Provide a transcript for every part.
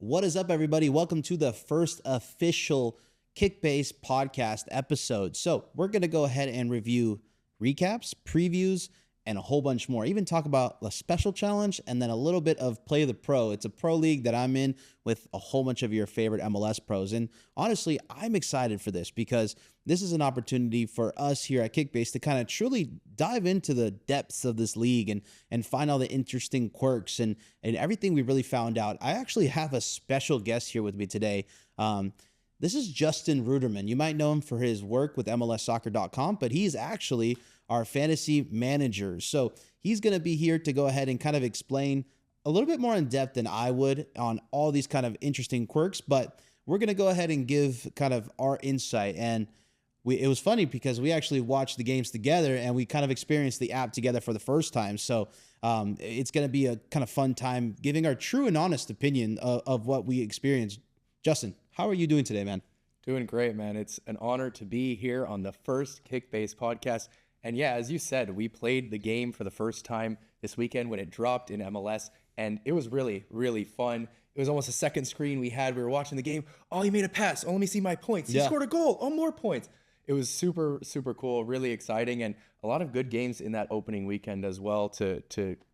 What is up, everybody? Welcome to the first official Kickbase podcast episode. So we're going to go ahead and review recaps, previews, and a whole bunch more. Even talk about a special challenge and then a little bit of Play the Pro. It's a pro league that I'm in with a whole bunch of your favorite MLS pros. And honestly, I'm excited for this because this is an opportunity for us here at Kickbase to kind of truly dive into the depths of this league and find all the interesting quirks and everything we really found out. I actually have a special guest here with me today. This is Justin Ruderman. You might know him for his work with MLSsoccer.com, but he's actually our fantasy manager. So he's going to be here to go ahead and kind of explain a little bit more in depth than I would on all these kind of interesting quirks, but we're going to go ahead and give kind of our insight. And it was funny because we actually watched the games together and we kind of experienced the app together for the first time. So it's going to be a kind of fun time giving our true and honest opinion of what we experienced. Justin, how are you doing today, man? Doing great, man. It's an honor to be here on the first Kickbase podcast. And yeah, as you said, we played the game for the first time this weekend when it dropped in MLS, and it was really, really fun. It was almost a second screen we had. We were watching the game. Oh, he made a pass. Oh, let me see my points. He scored a goal. Oh, more points. It was super, super cool, really exciting, and a lot of good games in that opening weekend as well to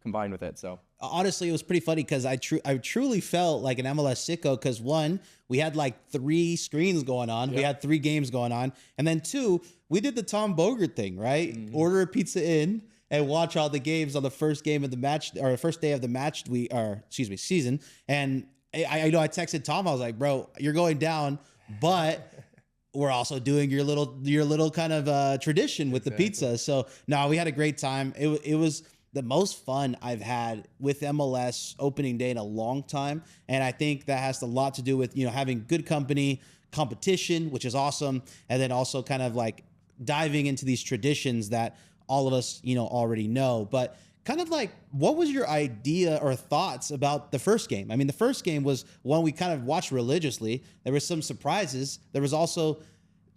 combine with it. So honestly, it was pretty funny because I truly felt like an MLS sicko because one, we had like 3 screens going on. Yep. We had 3 games going on. And then 2, we did the Tom Bogert thing, right? Mm-hmm. Order a pizza in and watch all the games on the first game of the match or the first day of the season. And I know I texted Tom, I was like, bro, you're going down, but we're also doing your little kind of tradition with the pizza. So no, we had a great time. It was the most fun I've had with MLS opening day in a long time. And I think that has a lot to do with, having good competition, which is awesome. And then also kind of like diving into these traditions that all of us, already know. But kind of like, what was your idea or thoughts about the first game? I mean, the first game was one we kind of watched religiously. There were some surprises. There was also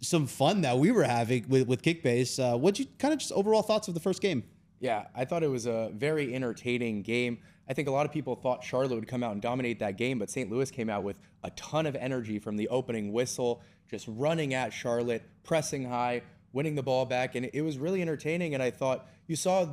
some fun that we were having with Kickbase. What'd you kind of just overall thoughts of the first game? Yeah, I thought it was a very entertaining game. I think a lot of people thought Charlotte would come out and dominate that game, but St. Louis came out with a ton of energy from the opening whistle, just running at Charlotte, pressing high, winning the ball back, and it was really entertaining. And I thought you saw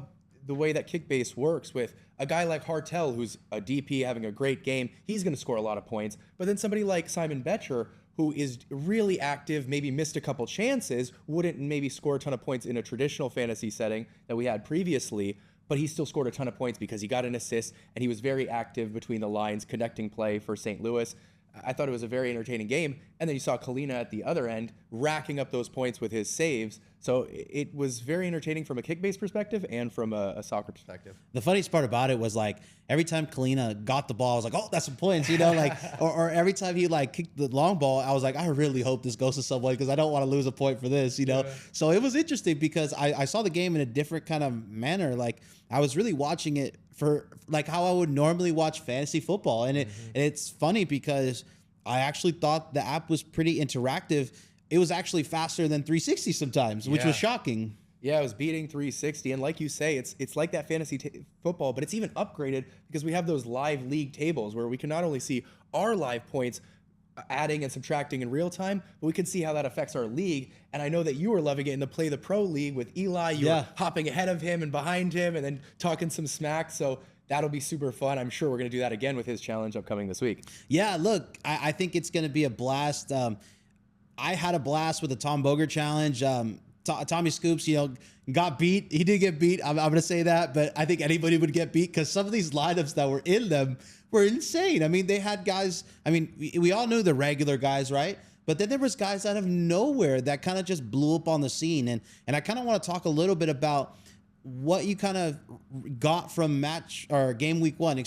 the way that Kickbase works with a guy like Hartel, who's a DP having a great game. He's going to score a lot of points. But then somebody like Simon Betcher, who is really active, maybe missed a couple chances, wouldn't maybe score a ton of points in a traditional fantasy setting that we had previously, but he still scored a ton of points because he got an assist and he was very active between the lines, connecting play for St. Louis. I thought it was a very entertaining game. And then you saw Kalina at the other end racking up those points with his saves. So it was very entertaining from a Kickbase perspective and from a soccer perspective. The funniest part about it was like every time Kalina got the ball, I was like, oh, that's some points, or every time he like kicked the long ball, I was like, I really hope this goes to someone because I don't want to lose a point for this, Yeah. So it was interesting because I saw the game in a different kind of manner. Like I was really watching it for like how I would normally watch fantasy football. And it's funny because I actually thought the app was pretty interactive. It was actually faster than 360 sometimes, which was shocking. Yeah, it was beating 360. And like you say, it's like that fantasy football, but it's even upgraded because we have those live league tables where we can not only see our live points adding and subtracting in real time, but we can see how that affects our league. And I know that you were loving it in the Play the Pro league with Eli. You were hopping ahead of him and behind him and then talking some smack. So that'll be super fun. I'm sure we're going to do that again with his challenge upcoming this week. Yeah, look, I think it's going to be a blast. I had a blast with the Tom Bogert challenge. Tommy Scoops, got beat. He did get beat. I'm going to say that, but I think anybody would get beat because some of these lineups that were in them were insane. I mean, they had guys. I mean, we all knew the regular guys, right? But then there was guys out of nowhere that kind of just blew up on the scene. And I kind of want to talk a little bit about what you kind of got from game week 1,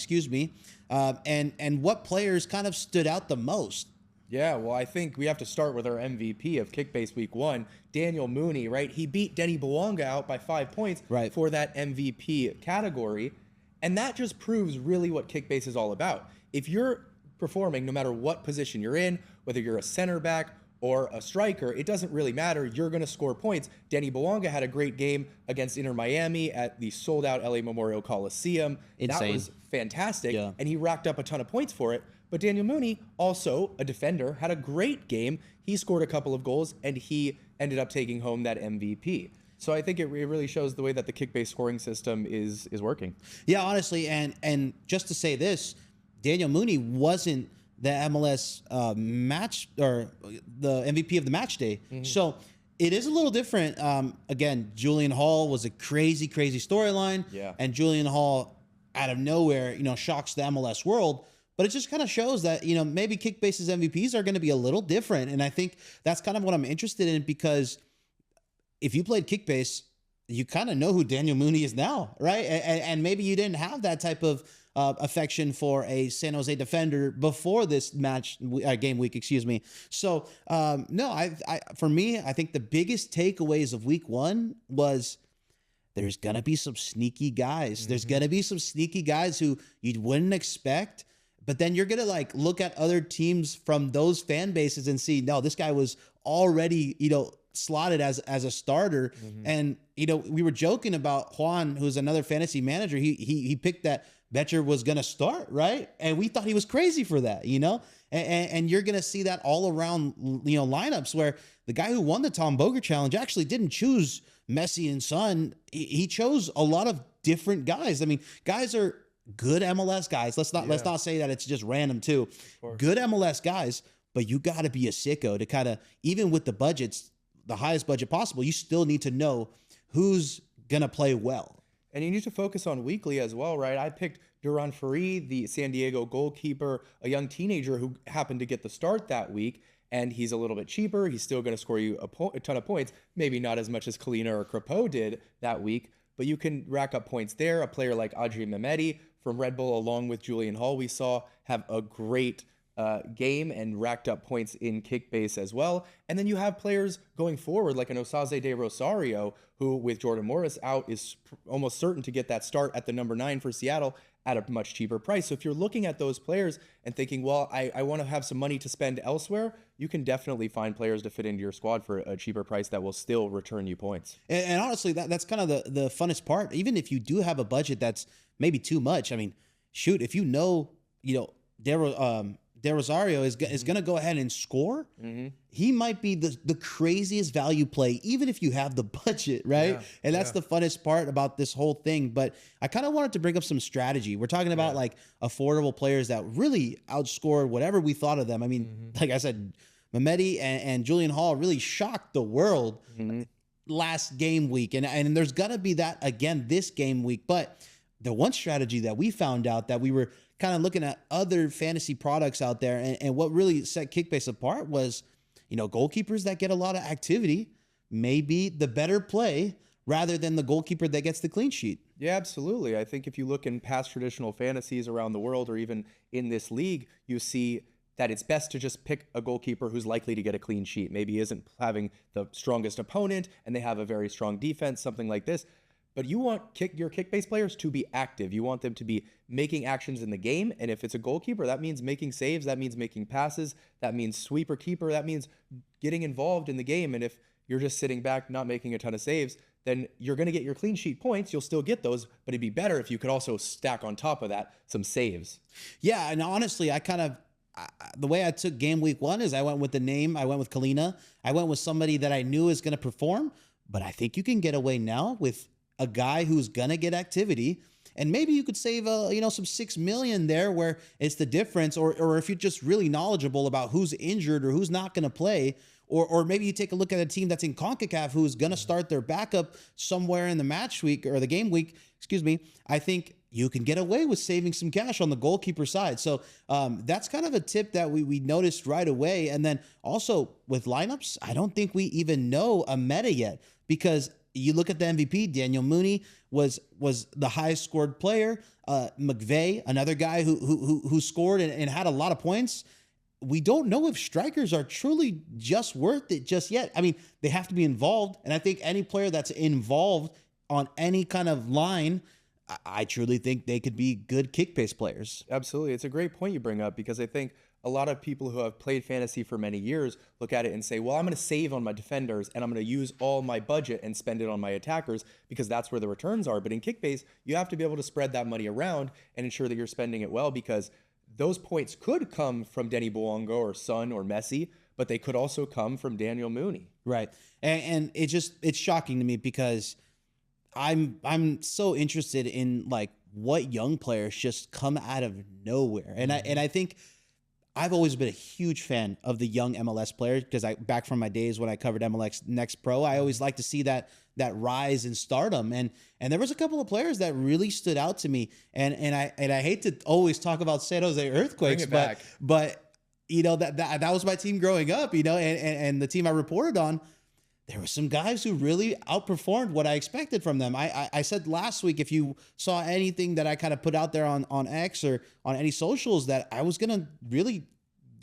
and what players kind of stood out the most. Yeah, well, I think we have to start with our MVP of Kickbase Week 1, Daniel Mooney, right? He beat Denny Bouanga out by 5 points for that MVP category, and that just proves really what Kickbase is all about. If you're performing, no matter what position you're in, whether you're a center back or a striker, it doesn't really matter. You're going to score points. Denny Bouanga had a great game against Inter Miami at the sold-out LA Memorial Coliseum. Insane. That was fantastic, and he racked up a ton of points for it. But Daniel Mooney, also a defender, had a great game. He scored a couple of goals, and he ended up taking home that MVP. So I think it really shows the way that the kick-based scoring system is working. Yeah, honestly, and just to say this, Daniel Mooney wasn't the MLS match or the MVP of the match day. So it is a little different. Again, Julian Hall was a crazy storyline. Yeah. And Julian Hall, out of nowhere, shocks the MLS world. But it just kind of shows that, maybe Kickbase's MVPs are going to be a little different. And I think that's kind of what I'm interested in, because if you played Kickbase, you kind of know who Daniel Mooney is now, right? And maybe you didn't have that type of affection for a San Jose defender before this game week, excuse me. So, no, for me, I think the biggest takeaways of week one was there's going to be some sneaky guys. There's going to be some sneaky guys who you wouldn't expect. But then you're going to look at other teams from those fan bases and see, no, this guy was already, slotted as a starter. And, we were joking about Juan, who's another fantasy manager. He picked that Betcher was going to start, right? And we thought he was crazy for that, and you're going to see that all around, lineups where the guy who won the Tom Boger Challenge actually didn't choose Messi and Son. He chose a lot of different guys. I mean, guys are good MLS guys. Let's not say that it's just random too. Good MLS guys, but you got to be a sicko to kind of, even with the budgets, the highest budget possible, you still need to know who's going to play well. And you need to focus on weekly as well, right? I picked Duran Ferry, the San Diego goalkeeper, a young teenager who happened to get the start that week, and he's a little bit cheaper. He's still going to score you a ton of points, maybe not as much as Kalina or Crepeau did that week, but you can rack up points there. A player like Adrien Mehmeti from Red Bull, along with Julian Hall, we saw have a great game and racked up points in Kickbase as well. And then you have players going forward like an Osaze de Rosario, who with Jordan Morris out is almost certain to get that start at the number 9 for Seattle at a much cheaper price. So if you're looking at those players and thinking, well, I want to have some money to spend elsewhere, you can definitely find players to fit into your squad for a cheaper price that will still return you points. And honestly, that's kind of the funnest part. Even if you do have a budget that's maybe too much, I mean, shoot, if De Rosario is going to go ahead and score, he might be the craziest value play, even if you have the budget, right? Yeah, and that's the funnest part about this whole thing. But I kind of wanted to bring up some strategy. We're talking about affordable players that really outscored whatever we thought of them. I mean, like I said, Mehmeti and Julian Hall really shocked the world last game week. And there's going to be that again this game week. But the one strategy that we found out that we were kind of looking at other fantasy products out there, and what really set Kickbase apart was, goalkeepers that get a lot of activity may be the better play rather than the goalkeeper that gets the clean sheet. Yeah, absolutely. I think if you look in past traditional fantasies around the world, or even in this league, you see that it's best to just pick a goalkeeper who's likely to get a clean sheet. Maybe isn't having the strongest opponent and they have a very strong defense, something like this. But you want your kick-based players to be active. You want them to be making actions in the game. And if it's a goalkeeper, that means making saves. That means making passes. That means sweeper keeper. That means getting involved in the game. And if you're just sitting back, not making a ton of saves, then you're going to get your clean sheet points. You'll still get those, but it'd be better if you could also stack on top of that some saves. Yeah, and honestly, the way I took game week one is I went with the name. I went with Kalina. I went with somebody that I knew is going to perform. But I think you can get away now with a guy who's gonna get activity, and maybe you could save some $6 million there, where it's the difference, or if you're just really knowledgeable about who's injured or who's not gonna play, or maybe you take a look at a team that's in CONCACAF who's gonna start their backup somewhere in the match week or the game week. Excuse me. I think you can get away with saving some cash on the goalkeeper side. So that's kind of a tip that we noticed right away. And then also with lineups, I don't think we even know a meta yet, because you look at the MVP, Daniel Mooney was the highest scored player. McVeigh, another guy who scored and had a lot of points. We don't know if strikers are truly just worth it just yet. I mean, they have to be involved. And I think any player that's involved on any kind of line, I truly think they could be good kick-based players. Absolutely. It's a great point you bring up, because I think a lot of people who have played fantasy for many years look at it and say, well, I'm going to save on my defenders and I'm going to use all my budget and spend it on my attackers because that's where the returns are. But in Kickbase, you have to be able to spread that money around and ensure that you're spending it well, because those points could come from Denny Buongo or Son or Messi, but they could also come from Daniel Mooney. Right. And it's shocking to me because I'm so interested in like what young players just come out of nowhere. And I think I've always been a huge fan of the young MLS players because back from my days when I covered MLS Next Pro, I always like to see that rise in stardom. And there was a couple of players that really stood out to me. And I hate to always talk about San Jose Earthquakes, but you know, that was my team growing up, you know, and the team I reported on. There were some guys who really outperformed what I expected from them. I said last week, if you saw anything that I kind of put out there on X or on any socials, that I was going to really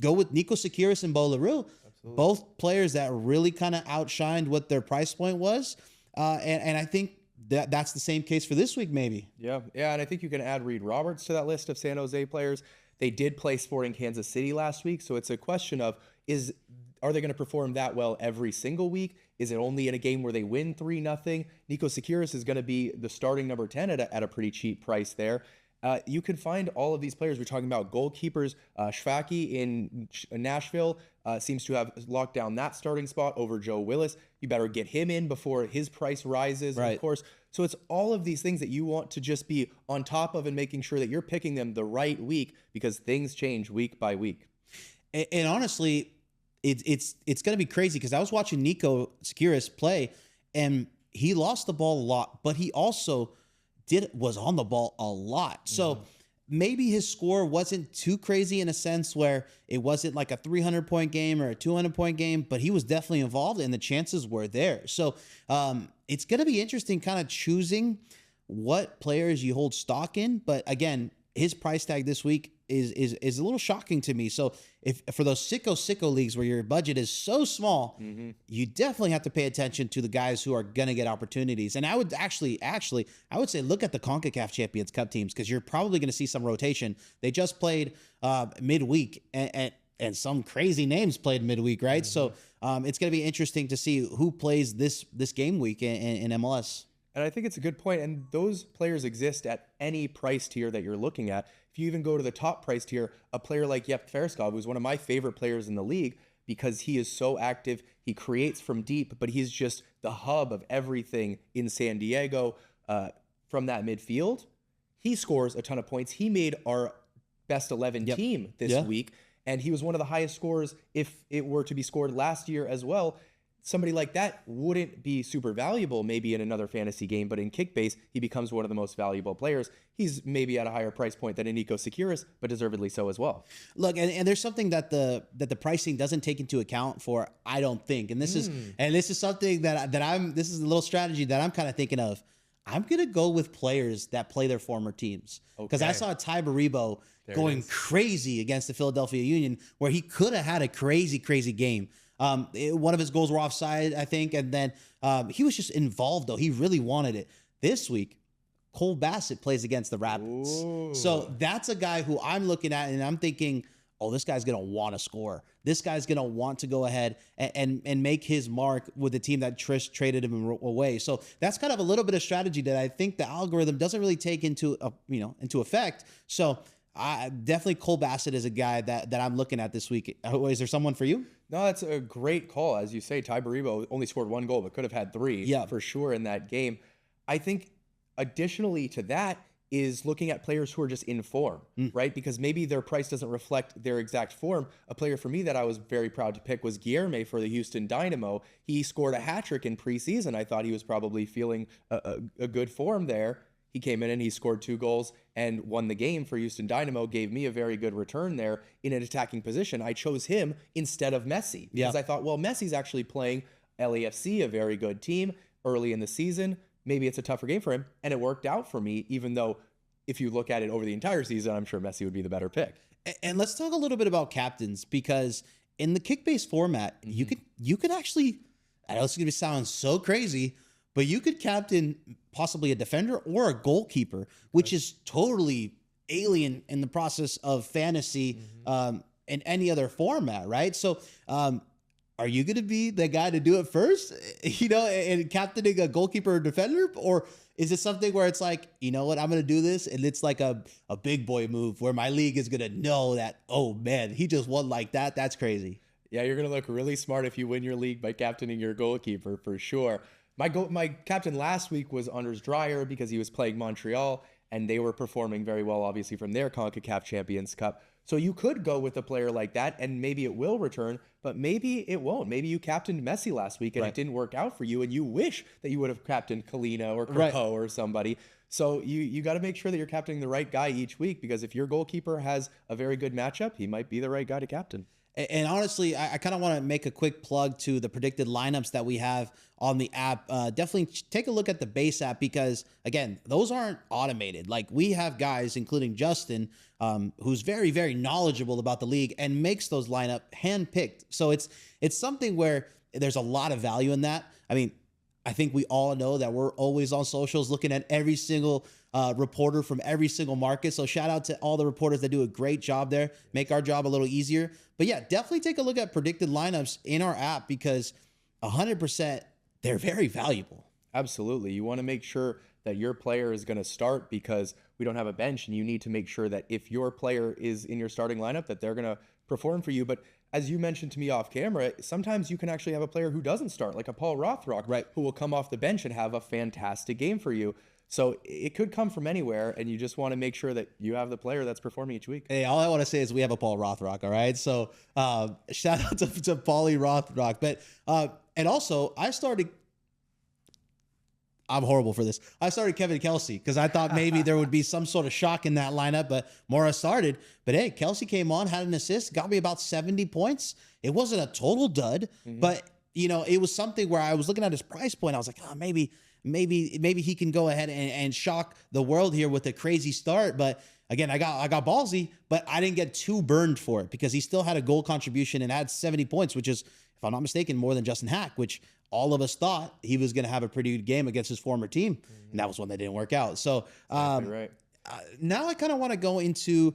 go with Nico Sakiris and Bo LaRue. Both players that really kind of outshined what their price point was. And I think that's the same case for this week, maybe. Yeah. And I think you can add Reed Roberts to that list of San Jose players. They did play Sporting Kansas City last week. So it's a question of, are they going to perform that well every single week? Is it only in a game where they win 3-0? Nico Sakiris is going to be the starting number 10 at a pretty cheap price there. You can find all of these players. We're talking about goalkeepers. Schwacke in Nashville seems to have locked down that starting spot over Joe Willis. You better get him in before his price rises, right. Of course. So it's all of these things that you want to just be on top of and making sure that you're picking them the right week because things change week by week. And honestly, it's going to be crazy because I was watching Nico Sakiris play and he lost the ball a lot, but he also was on the ball a lot. So maybe his score wasn't too crazy in a sense where it wasn't like a 300-point game or a 200-point game, but he was definitely involved and the chances were there. So it's going to be interesting kind of choosing what players you hold stock in. But again, his price tag this week is a little shocking to me. So if for those sicko leagues where your budget is so small, you definitely have to pay attention to the guys who are going to get opportunities. And I would actually, I would say look at the CONCACAF Champions Cup teams because you're probably going to see some rotation. They just played midweek and some crazy names played midweek, right? So it's going to be interesting to see who plays this game week in MLS. And I think it's a good point. And those players exist at any price tier that you're looking at. If you even go to the top price tier, a player like Jep Tverskov, who's one of my favorite players in the league because he is so active, he creates from deep, but he's just the hub of everything in San Diego from that midfield. He scores a ton of points. He made our best 11 team this week, and he was one of the highest scorers if it were to be scored last year as well. Somebody like that wouldn't be super valuable maybe in another fantasy game, but in Kickbase, he becomes one of the most valuable players. He's maybe at a higher price point than a Nico Sakiris, but deservedly so as well. Look, and there's something that the pricing doesn't take into account for, I don't think. And this is something this is a little strategy that I'm kind of thinking of. I'm going to go with players that play their former teams. Because I saw Ty Baribo going crazy against the Philadelphia Union where he could have had a crazy game. One of his goals were offside, I think, and then he was just involved, though. He really wanted it. This week, Cole Bassett plays against the Rapids. Ooh. So that's a guy who I'm looking at, and I'm thinking, oh, this guy's going to want to score. This guy's going to want to go ahead and make his mark with the team that Trish traded him away. So that's kind of a little bit of strategy that I think the algorithm doesn't really take into effect. So definitely Cole Bassett is a guy that I'm looking at this week. Is there someone for you? No, that's a great call. As you say, Ty Baribo only scored 1 goal, but could have had 3 for sure in that game. I think additionally to that is looking at players who are just in form, right? Because maybe their price doesn't reflect their exact form. A player for me that I was very proud to pick was Guilherme for the Houston Dynamo. He scored a hat trick in preseason. I thought he was probably feeling a good form there. He came in and he scored 2 goals and won the game for Houston Dynamo, gave me a very good return there in an attacking position. I chose him instead of Messi because I thought, well, Messi's actually playing LAFC, a very good team, early in the season. Maybe it's a tougher game for him, and it worked out for me, even though if you look at it over the entire season, I'm sure Messi would be the better pick. And let's talk a little bit about captains because in the Kickbase format, you could actually, I know it's going to sound so crazy, but you could captain possibly a defender or a goalkeeper, which is totally alien in the process of fantasy in any other format, right? So are you going to be the guy to do it first, and captaining a goalkeeper or defender? Or is it something where it's like, you know what, I'm going to do this, and it's like a big boy move where my league is going to know that, oh, man, he just won like that. That's crazy. Yeah, you're going to look really smart if you win your league by captaining your goalkeeper, for sure. My captain last week was Anders Dreyer because he was playing Montreal, and they were performing very well, obviously, from their CONCACAF Champions Cup. So you could go with a player like that, and maybe it will return, but maybe it won't. Maybe you captained Messi last week, and it didn't work out for you, and you wish that you would have captained Kalina or Krapo or somebody. So you got to make sure that you're captaining the right guy each week, because if your goalkeeper has a very good matchup, he might be the right guy to captain. And honestly, I kind of want to make a quick plug to the predicted lineups that we have on the app. Definitely take a look at the base app because, again, those aren't automated. Like, we have guys, including Justin, who's very, very knowledgeable about the league and makes those lineup handpicked. So it's something where there's a lot of value in that. I mean, I think we all know that we're always on socials looking at every single reporter from every single market. So shout out to all the reporters that do a great job there, make our job a little easier. But yeah, definitely take a look at predicted lineups in our app because 100%, they're very valuable. Absolutely. You want to make sure that your player is going to start because we don't have a bench, and you need to make sure that if your player is in your starting lineup, that they're going to perform for you. But as you mentioned to me off camera, sometimes you can actually have a player who doesn't start, like a Paul Rothrock, who will come off the bench and have a fantastic game for you. So it could come from anywhere, and you just want to make sure that you have the player that's performing each week. Hey, all I want to say is we have a Paul Rothrock, all right? So shout out to Paulie Rothrock. But and also, I'm horrible for this. I started Kevin Kelsey because I thought maybe there would be some sort of shock in that lineup, but Mora started. But hey, Kelsey came on, had an assist, got me about 70 points. It wasn't a total dud, but it was something where I was looking at his price point. I was like, oh, maybe he can go ahead and shock the world here with a crazy start. But again, I got ballsy, but I didn't get too burned for it because he still had a goal contribution and had 70 points, which is, if I'm not mistaken, more than Justin Hack, which all of us thought he was going to have a pretty good game against his former team. And that was one that didn't work out. So now I kind of want to go into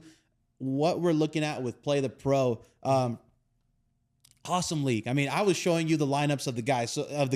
what we're looking at with Play the Pro. Awesome league. I mean, I was showing you the lineups of the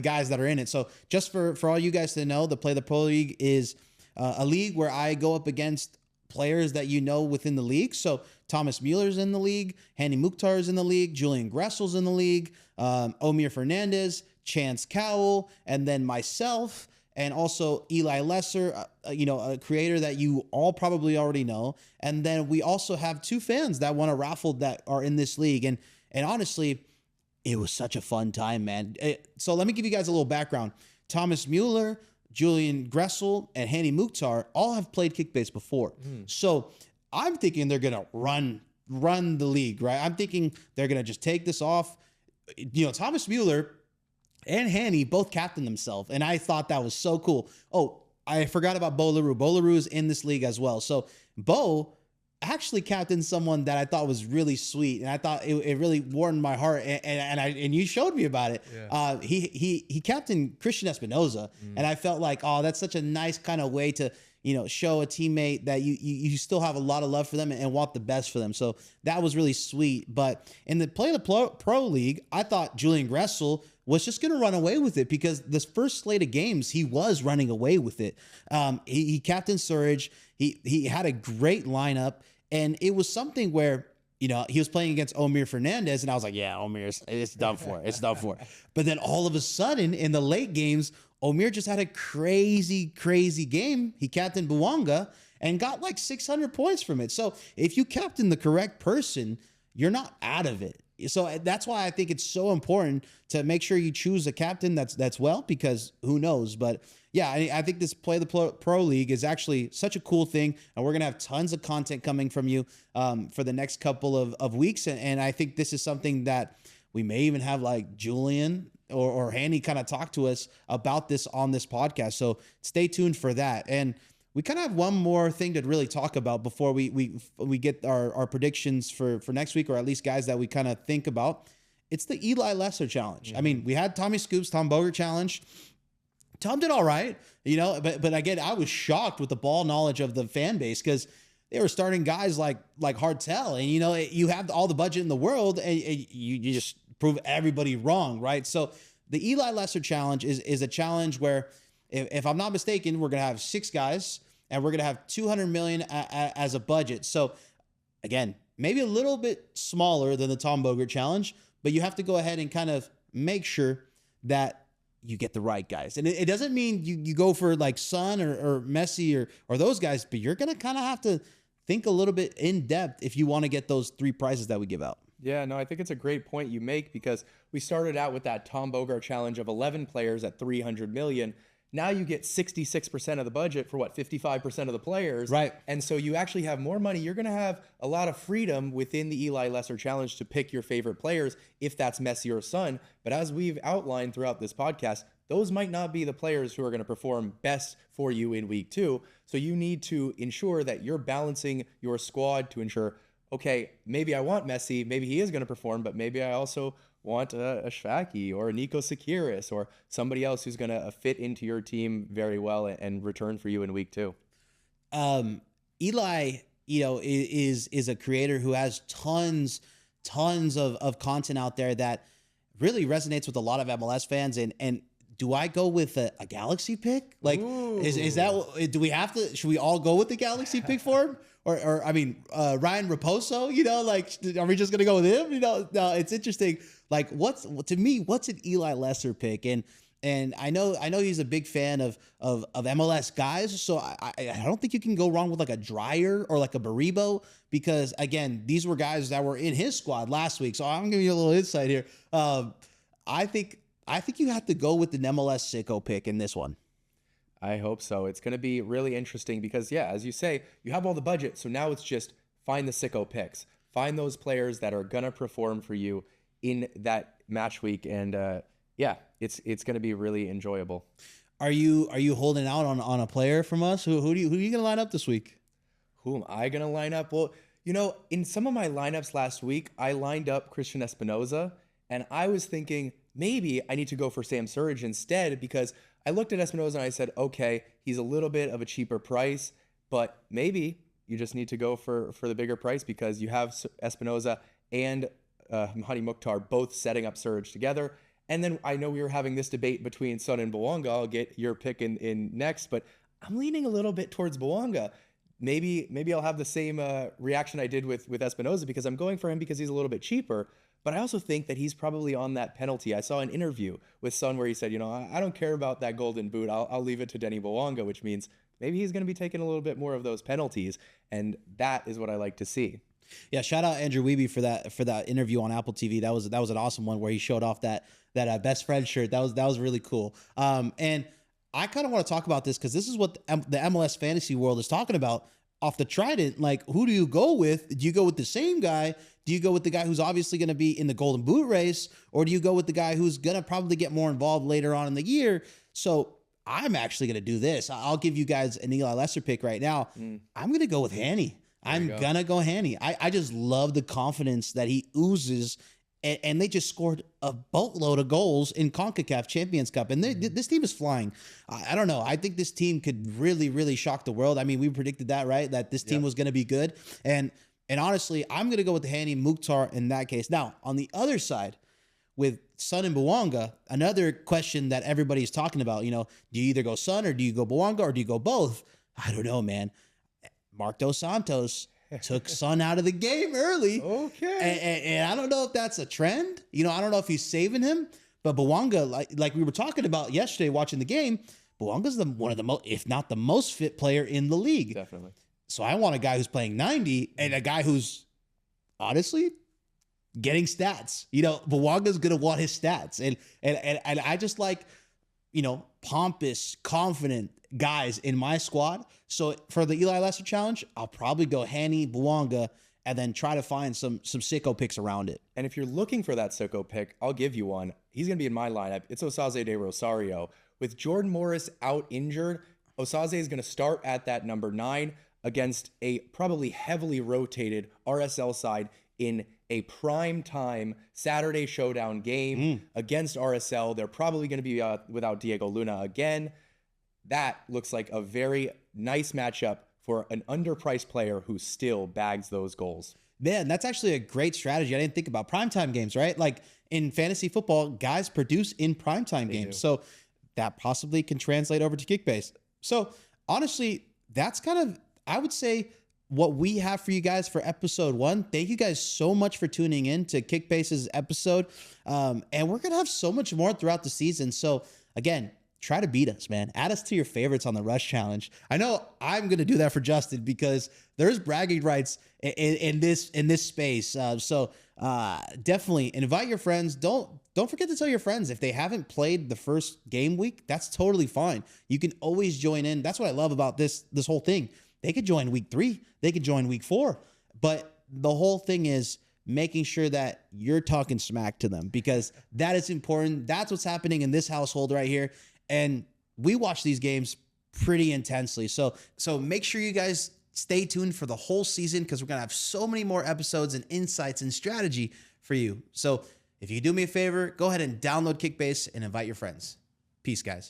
guys that are in it. So just for all you guys to know, the Play the Pro League is a league where I go up against players that you know within the league. So Thomas Mueller's in the league, Hani Mukhtar's in the league, Julian Gressel's in the league, Omir Fernandez, Chance Cowell, and then myself, and also Eli Lesser, a creator that you all probably already know. And then we also have two fans that won a raffle that are in this league. And honestly, it was such a fun time, man. So let me give you guys a little background. Thomas Mueller, Julian Gressel, and Hani Mukhtar all have played Kickbase before. So I'm thinking they're going to run the league, right? I'm thinking they're going to just take this off. Thomas Mueller and Hani both captained themselves, and I thought that was so cool. Oh, I forgot about Bo LaRue. Bo LaRue is in this league as well. So Bo actually captained someone that I thought was really sweet, and I thought it really warmed my heart. And you showed me about it. Yeah. He captained Christian Espinoza, and I felt like, oh, that's such a nice kind of way to show a teammate that you still have a lot of love for them and want the best for them. So that was really sweet. But in the Play the Pro League, I thought Julian Gressel was just going to run away with it because this first slate of games, he was running away with it. He captained Surridge. He had a great lineup, and it was something where, he was playing against Omir Fernandez, and I was like, yeah, Omir, it's done for. It's done for. But then all of a sudden, in the late games, Omir just had a crazy, crazy game. He captained Buwanga and got like 600 points from it. So if you captain the correct person, you're not out of it. So that's why I think it's so important to make sure you choose a captain that's well, because who knows. But yeah, I think this Play the Pro League is actually such a cool thing, and we're going to have tons of content coming from you for the next couple of weeks. And I think this is something that we may even have like Julian or Hani kind of talk to us about this on this podcast. So stay tuned for that. And we kind of have one more thing to really talk about before we get our predictions for next week, or at least guys that we kind of think about. It's the Eli Lesser challenge. I mean, we had Tommy Scoops, Tom Bogert challenge. Tom did all right, but again, I was shocked with the ball knowledge of the fan base because they were starting guys like Hartel, and you have all the budget in the world, and you just prove everybody wrong, right? So the Eli Lesser challenge is a challenge where, if I'm not mistaken, we're going to have 6 guys and we're going to have 200 million as a budget. So again, maybe a little bit smaller than the Tom Bogert challenge, but you have to go ahead and kind of make sure that you get the right guys. And it doesn't mean you go for like Son or Messi or those guys, but you're going to kind of have to think a little bit in depth if you want to get those 3 prizes that we give out. Yeah, no, I think it's a great point you make, because we started out with that Tom Bogart challenge of 11 players at 300 million. Now you get 66% of the budget for 55% of the players. Right. And so you actually have more money. You're going to have a lot of freedom within the Eli Lesser challenge to pick your favorite players, if that's Messi or Son. But as we've outlined throughout this podcast, those might not be the players who are going to perform best for you in week 2. So you need to ensure that you're balancing your squad to ensure, okay, maybe I want Messi, maybe he is going to perform, but maybe I also want a Shvaki or a Nico Sakiris or somebody else who's going to fit into your team very well and return for you in week 2. Eli, is a creator who has tons of content out there that really resonates with a lot of MLS fans. And do I go with a Galaxy pick? Like, is that, do we have to, should we all go with the Galaxy pick for him? Or I mean, Ryan Raposo, like, are we just going to go with him? No, it's interesting. Like, what's an Eli Lesser pick? And I know he's a big fan of MLS guys. So I don't think you can go wrong with like a Dreyer or like a Baribo, because again, these were guys that were in his squad last week. So I'm giving you a little insight here. I think you have to go with the MLS sicko pick in this one. I hope so. It's going to be really interesting because, yeah, as you say, you have all the budget. So now it's just find the sicko picks. Find those players that are going to perform for you in that match week. And yeah, it's going to be really enjoyable. Are you holding out on a player from us? Who are you going to line up this week? Who am I going to line up? Well, in some of my lineups last week, I lined up Christian Espinoza, and I was thinking maybe I need to go for Sam Surridge instead, because I looked at Espinoza and I said, okay, he's a little bit of a cheaper price, but maybe you just need to go for the bigger price because you have Espinoza and Mahdi Mukhtar both setting up Surridge together. And then I know we were having this debate between Son and Bouanga. I'll get your pick in next, but I'm leaning a little bit towards Bouanga. Maybe I'll have the same reaction I did with Espinoza, because I'm going for him because he's a little bit cheaper. But I also think that he's probably on that penalty. I saw an interview with Son where he said, I don't care about that golden boot. I'll leave it to Denny Bouanga, which means maybe he's going to be taking a little bit more of those penalties. And that is what I like to see. Yeah, shout out Andrew Wiebe for that interview on Apple TV. That was an awesome one where he showed off that best friend shirt. That was really cool. And I kind of want to talk about this because this is what the MLS fantasy world is talking about. Off the Trident, like, who do you go with? Do you go with the same guy? Do you go with the guy who's obviously going to be in the Golden Boot race? Or do you go with the guy who's going to probably get more involved later on in the year? So I'm actually going to do this. I'll give you guys an Eli Lesser pick right now. I'm going to go with Hanny. I'm going to go Hanny. I just love the confidence that he oozes. And they just scored a boatload of goals in CONCACAF Champions Cup. And this team is flying. I don't know. I think this team could really, really shock the world. I mean, we predicted that, right? That this team was going to be good. And honestly, I'm going to go with the Hanny Mukhtar in that case. Now, on the other side, with Son and Bouanga, another question that everybody's talking about, do you either go Son or do you go Bouanga or do you go both? I don't know, man. Mark Dos Santos took Son out of the game early. Okay. And I don't know if that's a trend. I don't know if he's saving him. But Bouanga, like we were talking about yesterday watching the game, Bouanga's one of the most, if not the most fit player in the league. Definitely. So I want a guy who's playing 90 and a guy who's honestly getting stats. Bouanga's going to want his stats. And I just like, pompous, confident guys in my squad. So for the Eli Lesser challenge, I'll probably go Hanny, Bouanga, and then try to find some sicko picks around it. And if you're looking for that sicko pick, I'll give you one. He's going to be in my lineup. It's Osaze de Rosario. With Jordan Morris out injured, Osaze is going to start at that number 9 against a probably heavily rotated RSL side in a prime time Saturday showdown game against RSL. They're probably going to be without Diego Luna again. That looks like a very nice matchup for an underpriced player who still bags those goals. Man, that's actually a great strategy. I didn't think about primetime games, right? Like in fantasy football, guys produce in primetime games. So that possibly can translate over to Kickbase. So honestly, that's kind of, I would say, what we have for you guys for episode 1. Thank you guys so much for tuning in to Kickbase's episode. And we're going to have so much more throughout the season. So again, try to beat us, man. Add us to your favorites on the Rush Challenge. I know I'm going to do that for Justin because there's bragging rights in this space. So definitely invite your friends. Don't forget to tell your friends if they haven't played the first game week. That's totally fine. You can always join in. That's what I love about this whole thing. They could join week 3. They could join week 4. But the whole thing is making sure that you're talking smack to them because that is important. That's what's happening in this household right here. And we watch these games pretty intensely. So make sure you guys stay tuned for the whole season because we're going to have so many more episodes and insights and strategy for you. So if you do me a favor, go ahead and download Kickbase and invite your friends. Peace, guys.